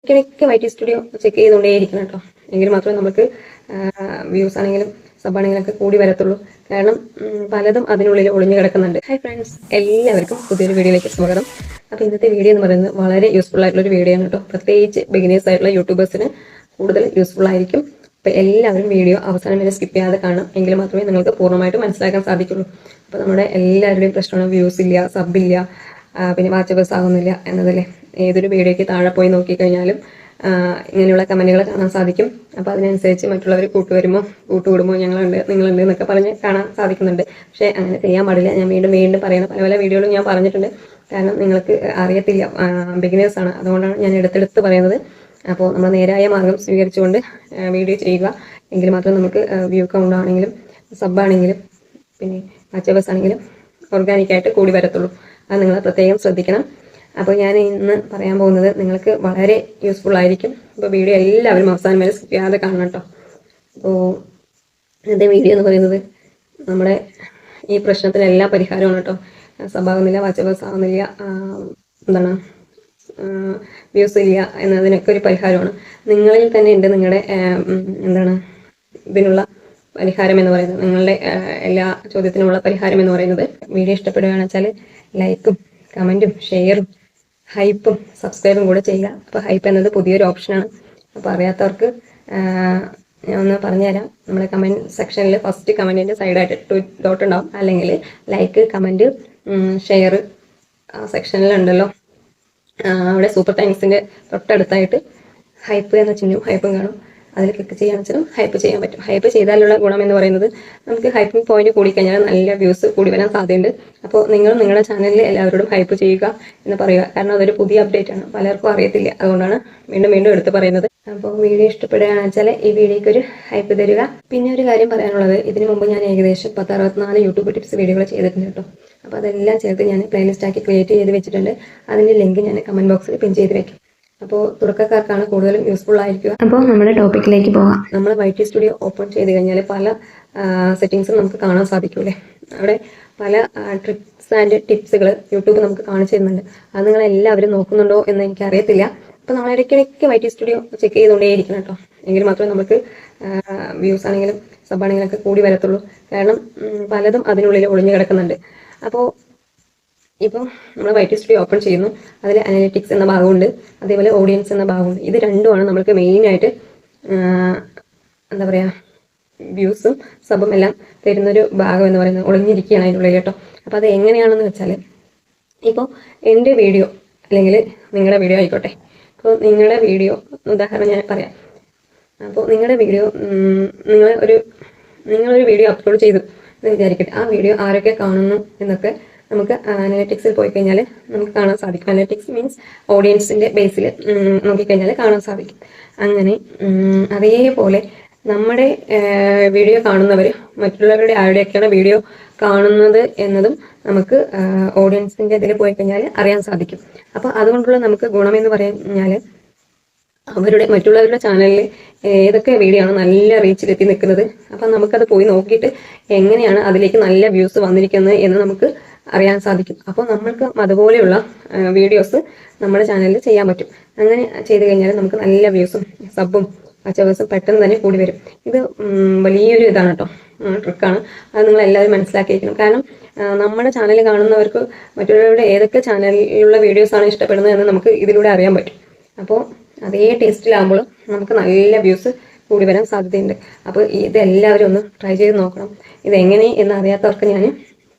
ഇടയ്ക്കിടയ്ക്ക് വൈറ്റി studio check ചെയ്തുകൊണ്ടേയിരിക്കണം കേട്ടോ. എങ്കിൽ മാത്രമേ നമുക്ക് വ്യൂസ് ആണെങ്കിലും സബാണെങ്കിലും ഒക്കെ കൂടി വരത്തുള്ളൂ. കാരണം പലതും അതിനുള്ളിൽ ഒളിഞ്ഞു കിടക്കുന്നുണ്ട്. ഹായ് ഫ്രണ്ട്സ്, എല്ലാവർക്കും പുതിയൊരു വീഡിയോയിലേക്ക് സ്വാഗതം. അപ്പോൾ ഇന്നത്തെ വീഡിയോ എന്ന് പറയുന്നത് വളരെ യൂസ്ഫുൾ ആയിട്ടുള്ളൊരു വീഡിയോ ആണ് കേട്ടോ. പ്രത്യേകിച്ച് ബിഗിനേഴ്സ് ആയിട്ടുള്ള യൂട്യൂബേഴ്സിന് കൂടുതൽ യൂസ്ഫുൾ ആയിരിക്കും. അപ്പോൾ എല്ലാവരും വീഡിയോ അവസാനം വരെ സ്കിപ്പ് ചെയ്യാതെ കാണണം. എങ്കിൽ മാത്രമേ നിങ്ങൾക്ക് പൂർണ്ണമായിട്ട് മനസ്സിലാക്കാൻ സാധിക്കുള്ളൂ. അപ്പോൾ നമ്മുടെ എല്ലാവരുടെയും പ്രശ്നമാണ് വ്യൂസ് ഇല്ല, സബില്ല, പിന്നെ വാച്ചവേഴ്സ് ആകുന്നില്ല എന്നതല്ലേ. ഏതൊരു വീഡിയോയ്ക്ക് താഴെ പോയി നോക്കിക്കഴിഞ്ഞാലും ഇങ്ങനെയുള്ള കമൻറ്റുകൾ കാണാൻ സാധിക്കും. അപ്പോൾ അതിനനുസരിച്ച് മറ്റുള്ളവർ കൂട്ടുകൂടുമ്പോൾ ഞങ്ങളുണ്ട്, നിങ്ങളുണ്ട് എന്നൊക്കെ പറഞ്ഞ് കാണാൻ സാധിക്കുന്നുണ്ട്. പക്ഷേ അങ്ങനെ ചെയ്യാൻ പാടില്ല. ഞാൻ വീണ്ടും വീണ്ടും പറയണം. പല പല വീഡിയോകളും ഞാൻ പറഞ്ഞിട്ടുണ്ട്. കാരണം നിങ്ങൾക്ക് അറിയത്തില്ല, ബിഗിനേഴ്സാണ്. അതുകൊണ്ടാണ് ഞാൻ എടുത്തെടുത്ത് പറയുന്നത്. അപ്പോൾ നമ്മൾ നേരായ മാർഗം സ്വീകരിച്ചുകൊണ്ട് വീഡിയോ ചെയ്യുക. എങ്കിൽ മാത്രം നമുക്ക് വ്യൂ കൗണ്ട് ആണെങ്കിലും സബാണെങ്കിലും പിന്നെ വാച്ചവേഴ്സ് ആണെങ്കിലും ഓർഗാനിക്കായിട്ട് കൂടി വരത്തുള്ളൂ. അത് നിങ്ങൾ പ്രത്യേകം ശ്രദ്ധിക്കണം. അപ്പോൾ ഞാൻ ഇന്ന് പറയാൻ പോകുന്നത് നിങ്ങൾക്ക് വളരെ യൂസ്ഫുൾ ആയിരിക്കും. അപ്പോൾ വീഡിയോ എല്ലാവരും അവസാനം വരെ സ്കിപ്പ് ചെയ്യാതെ കാണണം കേട്ടോ. അപ്പോൾ ഇന്നത്തെ വീഡിയോ എന്ന് പറയുന്നത് നമ്മുടെ ഈ പ്രശ്നത്തിനെല്ലാം പരിഹാരമാണ് കേട്ടോ. സബാകുന്നില്ല, വാച്ചവേഴ്സ് ആകുന്നില്ല, എന്താണ് വ്യൂസ് ഇല്ല എന്നതിനൊക്കെ ഒരു പരിഹാരമാണ്. നിങ്ങളിൽ തന്നെ ഉണ്ട് നിങ്ങളുടെ എന്താണ് ഇതിനുള്ള പരിഹാരം എന്ന് പറയുന്നത്. നിങ്ങളുടെ എല്ലാ ചോദ്യത്തിനുമുള്ള പരിഹാരം എന്ന് പറയുന്നത്. വീഡിയോ ഇഷ്ടപ്പെടുകയാണെന്ന് വെച്ചാൽ ലൈക്കും കമൻറ്റും ഷെയറും ഹൈപ്പും സബ്സ്ക്രൈബും കൂടെ ചെയ്യുക. അപ്പോൾ ഹൈപ്പ് എന്നത് പുതിയൊരു ഓപ്ഷനാണ്. അപ്പോൾ അറിയാത്തവർക്ക് ഞാൻ ഒന്ന് പറഞ്ഞുതരാം. നമ്മുടെ കമൻറ്റ് സെക്ഷനിൽ ഫസ്റ്റ് കമൻറ്റിൻ്റെ സൈഡായിട്ട് ഡോട്ട് ഉണ്ടാവും. അല്ലെങ്കിൽ ലൈക്ക്, കമൻറ്റ്, ഷെയർ സെക്ഷനിലുണ്ടല്ലോ. അവിടെ സൂപ്പർ താങ്ക്സിൻ്റെ തൊട്ടടുത്തായിട്ട് ഹൈപ്പ് എന്ന ചിഹ്നവും ഹൈപ്പും കാണും. അതിൽ ക്ലിക്ക് ചെയ്യാന്ന് വെച്ചാലും ഹൈപ്പ് ചെയ്യാൻ പറ്റും. ഹൈപ്പ് ചെയ്താലുള്ള ഗുണം എന്ന് പറയുന്നത് നമുക്ക് ഹൈപ്പിംഗ് പോയിന്റ് കൂടിക്കഴിഞ്ഞാൽ നല്ല വ്യൂസ് കൂടി വരാൻ സാധ്യതയുണ്ട്. അപ്പോൾ നിങ്ങളും നിങ്ങളുടെ ചാനലിൽ എല്ലാവരോടും ഹൈപ്പ് ചെയ്യുക എന്ന് പറയുക. കാരണം അതൊരു പുതിയ അപ്ഡേറ്റ് ആണ്, പലർക്കും അറിയത്തില്ല. അതുകൊണ്ടാണ് വീണ്ടും വീണ്ടും എടുത്ത് പറയുന്നത്. അപ്പോൾ വീഡിയോ ഇഷ്ടപ്പെടുകയാണെന്ന് വെച്ചാൽ ഈ വീഡിയോയ്ക്ക് ഒരു ഹൈപ്പ് തരിക. പിന്നെ ഒരു കാര്യം പറയാനുള്ളത്, ഇതിനു മുമ്പ് ഞാൻ ഏകദേശം 64 യൂട്യൂബ് ടിപ്സ് വീഡിയോകൾ ചെയ്തിട്ടുണ്ട് കേട്ടോ. അപ്പോൾ അതെല്ലാം ചേർത്ത് ഞാൻ പ്ലേലിസ്റ്റ് ആക്കി ക്രിയേറ്റ് ചെയ്ത് വെച്ചിട്ടുണ്ട്. അതിൻ്റെ ലിങ്ക് ഞാൻ കമൻറ്റ് ബോക്സിൽ പിൻ ചെയ്ത് വെക്കും. അപ്പോൾ തുടക്കക്കാർക്കാണ് കൂടുതലും യൂസ്ഫുൾ ആയിരിക്കുക. അപ്പോൾ നമ്മുടെ ടോപ്പിക്കിലേക്ക് പോകാം. നമ്മൾ വൈറ്റി സ്റ്റുഡിയോ ഓപ്പൺ ചെയ്ത് കഴിഞ്ഞാൽ പല സെറ്റിങ്സും നമുക്ക് കാണാൻ സാധിക്കൂലേ. അവിടെ പല ട്രിക്സ് ആൻഡ് ടിപ്സുകൾ യൂട്യൂബ് നമുക്ക് കാണിച്ചു തരുന്നുണ്ട്. അത് നിങ്ങൾ എല്ലാവരും നോക്കുന്നുണ്ടോ എന്ന് എനിക്കറിയത്തില്ല. അപ്പോൾ നമ്മൾ ഇടയ്ക്കിടയ്ക്ക് വൈറ്റി സ്റ്റുഡിയോ ചെക്ക് ചെയ്തുകൊണ്ടേയിരിക്കണം കേട്ടോ. എങ്കിൽ മാത്രമേ നമുക്ക് വ്യൂസ് ആണെങ്കിലും സബാണെങ്കിലും ഒക്കെ കൂടി വരത്തുള്ളൂ. കാരണം പലതും അതിനുള്ളിൽ ഒളിഞ്ഞു കിടക്കുന്നുണ്ട്. അപ്പോൾ ഇപ്പം നമ്മൾ വൈറ്റി സ്റ്റുഡിയോ ഓപ്പൺ ചെയ്യുന്നു. അതിൽ അനലിറ്റിക്സ് എന്ന ഭാഗമുണ്ട്, അതേപോലെ ഓഡിയൻസ് എന്ന ഭാഗമുണ്ട്. ഇത് രണ്ടുമാണ് നമുക്ക് മെയിനായിട്ട് എന്താ പറയുക, വ്യൂസും സബും എല്ലാം തരുന്നൊരു ഭാഗം എന്ന് പറയുന്നത്. ഒളിഞ്ഞിരിക്കുകയാണ് അതിനുള്ളിൽ കേട്ടോ. അപ്പോൾ അത് എങ്ങനെയാണെന്ന് വെച്ചാൽ, ഇപ്പോൾ എൻ്റെ വീഡിയോ അല്ലെങ്കിൽ നിങ്ങളുടെ വീഡിയോ ആയിക്കോട്ടെ. അപ്പോൾ നിങ്ങളുടെ വീഡിയോ ഉദാഹരണം ഞാൻ പറയാം. അപ്പോൾ നിങ്ങളുടെ വീഡിയോ നിങ്ങളൊരു വീഡിയോ അപ്ലോഡ് ചെയ്തു എന്ന് വിചാരിക്കട്ടെ. ആ വീഡിയോ ആരൊക്കെ കാണുന്നു എന്നൊക്കെ നമുക്ക് അനലിറ്റിക്സിൽ പോയി കഴിഞ്ഞാൽ നമുക്ക് കാണാൻ സാധിക്കും. അനലിറ്റിക്സ് മീൻസ് ഓഡിയൻസിൻ്റെ ബേസിൽ നോക്കിക്കഴിഞ്ഞാൽ കാണാൻ സാധിക്കും. അങ്ങനെ അതേപോലെ നമ്മുടെ വീഡിയോ കാണുന്നവർ മറ്റുള്ളവരുടെ ആരുടെയൊക്കെയാണ് വീഡിയോ കാണുന്നത് എന്നതും നമുക്ക് ഓഡിയൻസിൻ്റെ ഇതിൽ പോയി കഴിഞ്ഞാൽ അറിയാൻ സാധിക്കും. അപ്പോൾ അതുകൊണ്ടുള്ള നമുക്ക് ഗുണമെന്ന് പറഞ്ഞാൽ, മറ്റുള്ളവരുടെ ചാനലിൽ ഏതൊക്കെ വീഡിയോ ആണ് നല്ല റീച്ചിലെത്തി നിൽക്കുന്നത്, അപ്പം നമുക്കത് പോയി നോക്കിയിട്ട് എങ്ങനെയാണ് അതിലേക്ക് നല്ല വ്യൂസ് വന്നിരിക്കുന്നത് എന്ന് നമുക്ക് അറിയാൻ സാധിക്കും. അപ്പോൾ നമ്മൾക്ക് അതുപോലെയുള്ള വീഡിയോസ് നമ്മുടെ ചാനലിൽ ചെയ്യാൻ പറ്റും. അങ്ങനെ ചെയ്ത് കഴിഞ്ഞാൽ നമുക്ക് നല്ല വ്യൂസും സബും വാച്ചവേഴ്സും പെട്ടെന്ന് തന്നെ കൂടി വരും. ഇത് വലിയൊരു ഇതാണ് കേട്ടോ, ട്രിക്കാണ്. അത് നിങ്ങൾ എല്ലാവരും മനസ്സിലാക്കിയിരിക്കണം. കാരണം നമ്മുടെ ചാനൽ കാണുന്നവർക്ക് മറ്റുള്ളവരുടെ ഏതൊക്കെ ചാനലിലുള്ള വീഡിയോസാണ് ഇഷ്ടപ്പെടുന്നത് എന്ന് നമുക്ക് ഇതിലൂടെ അറിയാൻ പറ്റും. അപ്പോൾ അതേ ടേസ്റ്റിലാകുമ്പോൾ നമുക്ക് നല്ല വ്യൂസ് കൂടി വരാൻ സാധ്യതയുണ്ട്. അപ്പോൾ ഇതെല്ലാവരും ഒന്ന് ട്രൈ ചെയ്ത് നോക്കണം. ഇതെങ്ങനെ എന്ന് അറിയാത്തവർക്ക് ഞാൻ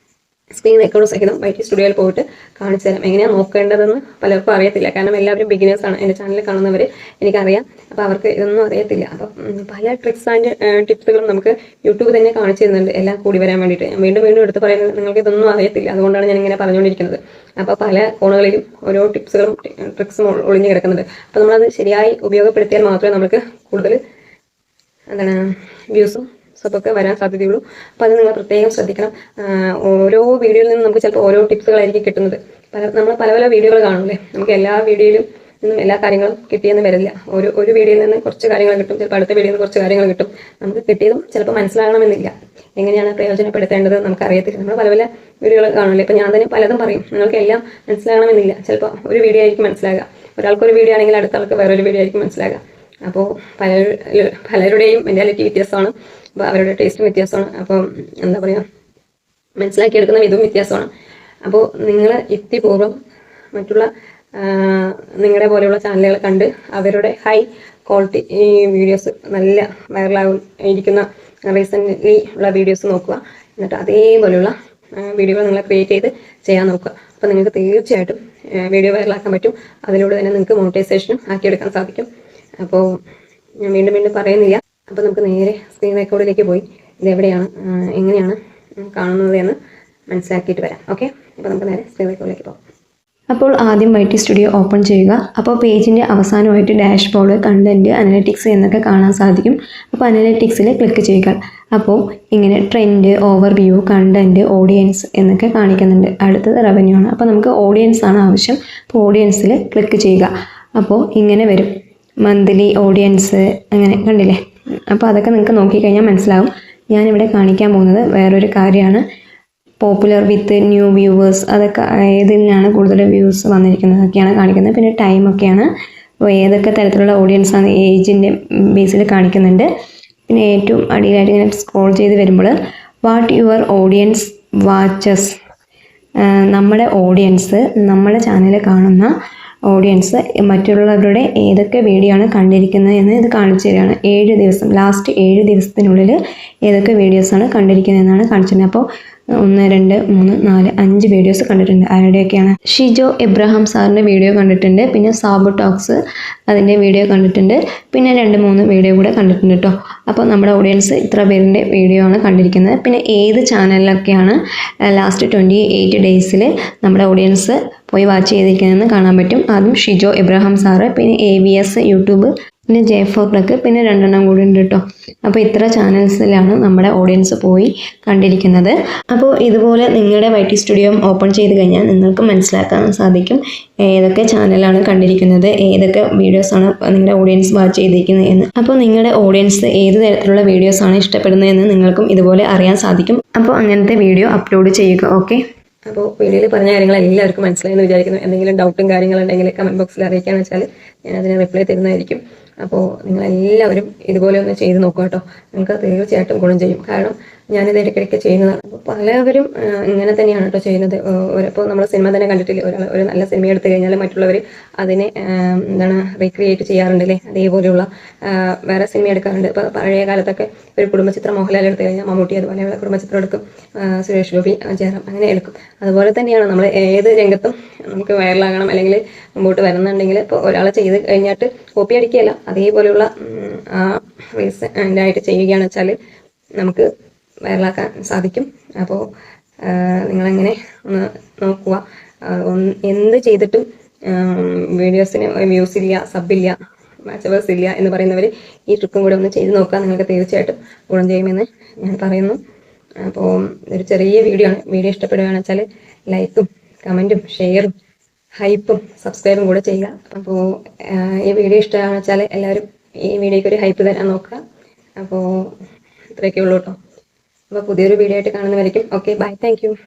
സ്ക്രീൻ റെക്കോർഡ് സഹിതം വൈറ്റി സ്റ്റുഡിയോയിൽ പോയിട്ട് കാണിച്ചു തരാം. എങ്ങനെയാണ് നോക്കേണ്ടതെന്ന് പലർക്കും അറിയത്തില്ല. കാരണം എല്ലാവരും ബിഗിനേഴ്സാണ്. എൻ്റെ ചാനലിൽ കാണുന്നവർ എനിക്കറിയാം. അപ്പോൾ അവർക്ക് ഇതൊന്നും അറിയത്തില്ല. അപ്പം പല ട്രിക്സ് ആൻഡ് ടിപ്സുകളും നമുക്ക് യൂട്യൂബ് തന്നെ കാണിച്ചു തരുന്നുണ്ട്, എല്ലാം കൂടി വരാൻ വേണ്ടിയിട്ട്. ഞാൻ വീണ്ടും വീണ്ടും എടുത്ത് പറയുന്നത്, നിങ്ങൾക്ക് ഇതൊന്നും അറിയത്തില്ല. അതുകൊണ്ടാണ് ഞാൻ ഇങ്ങനെ പറഞ്ഞുകൊണ്ടിരിക്കുന്നത്. അപ്പോൾ പല കോണുകളിലും ഓരോ ടിപ്സുകളും ട്രിക്സും ഒളിഞ്ഞു കിടക്കുന്നുണ്ട്. അപ്പോൾ നമ്മളത് ശരിയായി ഉപയോഗപ്പെടുത്തിയാൽ മാത്രമേ നമുക്ക് കൂടുതൽ എന്താണ് വ്യൂസും സബൊക്കെ വരാൻ സാധ്യതയുള്ളൂ. അപ്പോൾ അത് നിങ്ങൾ പ്രത്യേകം ശ്രദ്ധിക്കണം. ഓരോ വീഡിയോയിൽ നിന്നും നമുക്ക് ചിലപ്പോൾ ഓരോ ടിപ്സുകളായിരിക്കും കിട്ടുന്നത്. നമ്മൾ പല പല വീഡിയോകൾ കാണുമല്ലേ. നമുക്ക് എല്ലാ വീഡിയോയിലും നിന്നും എല്ലാ കാര്യങ്ങളും കിട്ടിയെന്ന് വരില്ല. ഒരു വീഡിയോയിൽ നിന്ന് കുറച്ച് കാര്യങ്ങൾ കിട്ടും, ചിലപ്പോൾ അടുത്ത വീഡിയോയിൽ നിന്ന് കുറച്ച് കാര്യങ്ങൾ കിട്ടും. നമുക്ക് കിട്ടിയതും ചിലപ്പോൾ മനസ്സിലാകണമെന്നില്ല. എങ്ങനെയാണ് പ്രയോജനപ്പെടുത്തേണ്ടത് നമുക്കറിയത്തില്ല. നമ്മൾ പല പല വീഡിയോകൾ കാണില്ലേ. ഇപ്പോൾ ഞാൻ തന്നെ പലതും പറയും, നിങ്ങൾക്ക് എല്ലാം മനസ്സിലാകണമെന്നില്ല. ചിലപ്പോൾ ഒരു വീഡിയോ ആയിരിക്കും മനസ്സിലാകുക, ഒരാൾക്കൊരു വീഡിയോ ആണെങ്കിൽ അടുത്ത ആൾക്ക് വേറൊരു വീഡിയോ ആയിരിക്കും മനസ്സിലാകുക. അപ്പോൾ പലരുടെയും മെൻറ്റാലിറ്റി വ്യത്യാസമാണ്, അപ്പോൾ അവരുടെ ടേസ്റ്റും വ്യത്യാസമാണ്. അപ്പോൾ എന്താ പറയുക, മനസ്സിലാക്കിയെടുക്കുന്ന വിധവും വ്യത്യാസമാണ്. അപ്പോൾ നിങ്ങൾ യുക്തിപൂർവ്വം മറ്റുള്ള നിങ്ങളുടെ പോലെയുള്ള ചാനലുകൾ കണ്ട് അവരുടെ ഹൈ ക്വാളിറ്റി ഈ വീഡിയോസ് നല്ല വൈറലായിരിക്കുന്ന റീസെൻ്റ്ലി ഉള്ള വീഡിയോസ് നോക്കുക. എന്നിട്ട് അതേപോലെയുള്ള വീഡിയോകൾ നിങ്ങൾ ക്രിയേറ്റ് ചെയ്ത് ചെയ്യാൻ നോക്കുക. അപ്പോൾ നിങ്ങൾക്ക് തീർച്ചയായിട്ടും വീഡിയോ വൈറലാക്കാൻ പറ്റും. അതിലൂടെ തന്നെ നിങ്ങൾക്ക് മോണിറ്റൈസേഷനും ആക്കിയെടുക്കാൻ സാധിക്കും. അപ്പോൾ ഞാൻ വീണ്ടും വീണ്ടും പറയുന്നില്ല. അപ്പോൾ നമുക്ക് നേരെ സ്ക്രീൻ റെക്കോർഡിലേക്ക് പോയി ഇതെവിടെയാണ് എങ്ങനെയാണ് കാണുന്നത് എന്ന് മനസ്സിലാക്കിയിട്ട് വരാം. ഓക്കെ, അപ്പോൾ നമുക്ക് നേരെ സ്ക്രീൻ റെക്കോർഡിലേക്ക് പോകാം. അപ്പോൾ ആദ്യം YT സ്റ്റുഡിയോ ഓപ്പൺ ചെയ്യുക. അപ്പോൾ പേജിൻ്റെ അവസാനമായിട്ട് ഡാഷ്ബോർഡ്, കണ്ടൻറ്റ്, അനലിറ്റിക്സ് എന്നൊക്കെ കാണാൻ സാധിക്കും. അപ്പോൾ അനലിറ്റിക്സിൽ ക്ലിക്ക് ചെയ്യുക. അപ്പോൾ ഇങ്ങനെ ട്രെൻഡ്, ഓവർവ്യൂ, കണ്ടൻറ്റ്, ഓഡിയൻസ് എന്നൊക്കെ കാണിക്കുന്നുണ്ട്. അടുത്തത് റവന്യൂ ആണ്. അപ്പോൾ നമുക്ക് ഓഡിയൻസ് ആണ് ആവശ്യം. അപ്പോൾ ഓഡിയൻസിൽ ക്ലിക്ക് ചെയ്യുക. അപ്പോൾ ഇങ്ങനെ വരും, മന്ത്ലി ഓഡിയൻസ് അങ്ങനെ കണ്ടില്ലേ. അപ്പോൾ അതൊക്കെ നിങ്ങൾക്ക് നോക്കിക്കഴിഞ്ഞാൽ മനസ്സിലാവും. ഞാനിവിടെ കാണിക്കാൻ പോകുന്നത് വേറൊരു കാര്യമാണ്. പോപ്പുലർ വിത്ത് ന്യൂ വ്യൂവേഴ്സ്, അതൊക്കെ ഏതിനാണ് കൂടുതൽ വ്യൂസ് വന്നിരിക്കുന്നത് ഒക്കെയാണ് കാണിക്കുന്നത്. പിന്നെ ടൈമൊക്കെയാണ്, ഏതൊക്കെ തരത്തിലുള്ള ഓഡിയൻസാണ് ഏജിൻ്റെ ബേസിൽ കാണിക്കുന്നുണ്ട്. പിന്നെ ഏറ്റവും അടിയിലായിട്ട് ഇങ്ങനെ സ്ക്രോൾ ചെയ്ത് വരുമ്പോൾ വാട്ട് യുവർ ഓഡിയൻസ് വാച്ചസ്, നമ്മുടെ ഓഡിയൻസ്, നമ്മുടെ ചാനൽ കാണുന്ന ഓഡിയൻസ് മറ്റുള്ളവരുടെ ഏതൊക്കെ വീഡിയോ ആണ് കണ്ടിരിക്കുന്നത് എന്ന് ഇത് കാണിച്ചു തരികയാണ്. 7 ദിവസം, ലാസ്റ്റ് 7 ദിവസത്തിനുള്ളിൽ ഏതൊക്കെ വീഡിയോസാണ് കണ്ടിരിക്കുന്നതെന്നാണ് കാണിച്ചിരുന്നത്. അപ്പോൾ 1, 2, 3, 4, 5 വീഡിയോസ് കണ്ടിട്ടുണ്ട്. ആരുടെയൊക്കെയാണ്? ഷിജോ എബ്രഹാം സാറിൻ്റെ വീഡിയോ കണ്ടിട്ടുണ്ട്. പിന്നെ സാബു ടോക്സ് അതിൻ്റെ വീഡിയോ കണ്ടിട്ടുണ്ട്. പിന്നെ 2-3 വീഡിയോ കൂടെ കണ്ടിട്ടുണ്ട് കേട്ടോ. അപ്പോൾ നമ്മുടെ ഓഡിയൻസ് ഇത്ര പേരിൻ്റെ വീഡിയോ ആണ് കണ്ടിരിക്കുന്നത്. പിന്നെ ഏത് ചാനലിലൊക്കെയാണ് ലാസ്റ്റ് 28 ഡേയ്സിൽ നമ്മുടെ ഓഡിയൻസ് പോയി വാച്ച് ചെയ്തിരിക്കുന്നതെന്ന് കാണാൻ പറ്റും. ആദ്യം ഷിജോ എബ്രഹാം സാറ്, പിന്നെ AVS യൂട്യൂബ്, പിന്നെ J4 Plug, പിന്നെ 2 എണ്ണം കൂടി ഉണ്ട് കേട്ടോ. അപ്പോൾ ഇത്ര ചാനൽസിലാണ് നമ്മുടെ ഓഡിയൻസ് പോയി കണ്ടിരിക്കുന്നത്. അപ്പോൾ ഇതുപോലെ നിങ്ങളുടെ YT സ്റ്റുഡിയോ ഓപ്പൺ ചെയ്ത് കഴിഞ്ഞാൽ നിങ്ങൾക്ക് മനസ്സിലാക്കാൻ സാധിക്കും ഏതൊക്കെ ചാനലാണ് കണ്ടിരിക്കുന്നത്, ഏതൊക്കെ വീഡിയോസാണ് നിങ്ങളുടെ ഓഡിയൻസ് വാച്ച് ചെയ്തിരിക്കുന്നത് എന്ന്. അപ്പോൾ നിങ്ങളുടെ ഓഡിയൻസ് ഏത് തരത്തിലുള്ള വീഡിയോസാണ് ഇഷ്ടപ്പെടുന്നതെന്ന് നിങ്ങൾക്കും ഇതുപോലെ അറിയാൻ സാധിക്കും. അപ്പോൾ അങ്ങനത്തെ വീഡിയോ അപ്ലോഡ് ചെയ്യുക. ഓക്കെ, അപ്പോൾ വീഡിയോയിൽ പറഞ്ഞ കാര്യങ്ങൾ എല്ലാവർക്കും മനസ്സിലായെന്ന് വിചാരിക്കുന്നു. എന്തെങ്കിലും ഡൗട്ടും കാര്യങ്ങളുണ്ടെങ്കിൽ കമൻറ്റ് ബോക്സിൽ അറിയിക്കാന്ന് വെച്ചാൽ ഞാൻ അതിന് റിപ്ലൈ തരുന്നതായിരിക്കും. അപ്പോൾ നിങ്ങളെല്ലാവരും ഇതുപോലെ ഒന്ന് ചെയ്ത് നോക്കുക കേട്ടോ. നിങ്ങൾക്ക് തീർച്ചയായിട്ടും ഗുണം ചെയ്യും. കാരണം ഞാനിത് ഇടയ്ക്കിടയ്ക്ക് ചെയ്യുന്നതാണ്. അപ്പോൾ പലവരും ഇങ്ങനെ തന്നെയാണ് കേട്ടോ ചെയ്യുന്നത്. ഇപ്പോൾ നമ്മൾ സിനിമ തന്നെ കണ്ടിട്ടില്ലേ, ഒരു നല്ല സിനിമ എടുത്തു കഴിഞ്ഞാൽ മറ്റുള്ളവർ അതിനെ റീക്രിയേറ്റ് ചെയ്യാറുണ്ടല്ലേ. അതേപോലെയുള്ള വേറെ സിനിമ എടുക്കാറുണ്ട്. ഇപ്പോൾ പഴയ കാലത്തൊക്കെ ഒരു കുടുംബചിത്രം മോഹൻലാൽ എടുത്തു കഴിഞ്ഞാൽ മമ്മൂട്ടി അതുപോലെയുള്ള കുടുംബചിത്രം എടുക്കും, സുരേഷ് ഗോപി, ജയറാം അങ്ങനെ എടുക്കും. അതുപോലെ തന്നെയാണ് നമ്മൾ ഏത് രംഗത്തും നമുക്ക് വൈറലാകണം അല്ലെങ്കിൽ മുമ്പോട്ട് വരുന്നുണ്ടെങ്കിൽ ഇപ്പോൾ ഒരാളെ ചെയ്ത് കഴിഞ്ഞിട്ട് കോപ്പി അടിക്കുകയല്ല, അതേപോലെയുള്ള റീസെൻ്റായിട്ട് ചെയ്യുകയാണെന്ന് വെച്ചാൽ നമുക്ക് വൈറലാക്കാൻ സാധിക്കും. അപ്പോൾ നിങ്ങളങ്ങനെ ഒന്ന് നോക്കുക. എന്ത് ചെയ്തിട്ടും വീഡിയോസിന് വ്യൂസ് ഇല്ല, സബില്ല, വാച്ചവേഴ്സ് ഇല്ല എന്ന് പറയുന്നവർ ഈ ട്രിക്കും കൂടെ ഒന്ന് ചെയ്ത് നോക്കുക. നിങ്ങൾക്ക് തീർച്ചയായിട്ടും ഗുണം ചെയ്യുമെന്ന് ഞാൻ പറയുന്നു. അപ്പോൾ ഒരു ചെറിയ വീഡിയോ ആണ്. വീഡിയോ ഇഷ്ടപ്പെടുകയാണെന്ന് വെച്ചാൽ ലൈക്കും കമൻറ്റും ഷെയറും ഹൈപ്പും സബ്സ്ക്രൈബും കൂടെ ചെയ്യുക. അപ്പോൾ ഈ വീഡിയോ ഇഷ്ടമാണെന്ന് വെച്ചാൽ എല്ലാവരും ഈ വീഡിയോയ്ക്ക് ഒരു ഹൈപ്പ് തരാൻ നോക്കുക. അപ്പോൾ ഇത്രയൊക്കെ ഉള്ളൂ കേട്ടോ. അപ്പോൾ പുതിയൊരു വീഡിയോ ആയിട്ട് കാണുന്നവരായിരിക്കും. Okay, bye, thank U.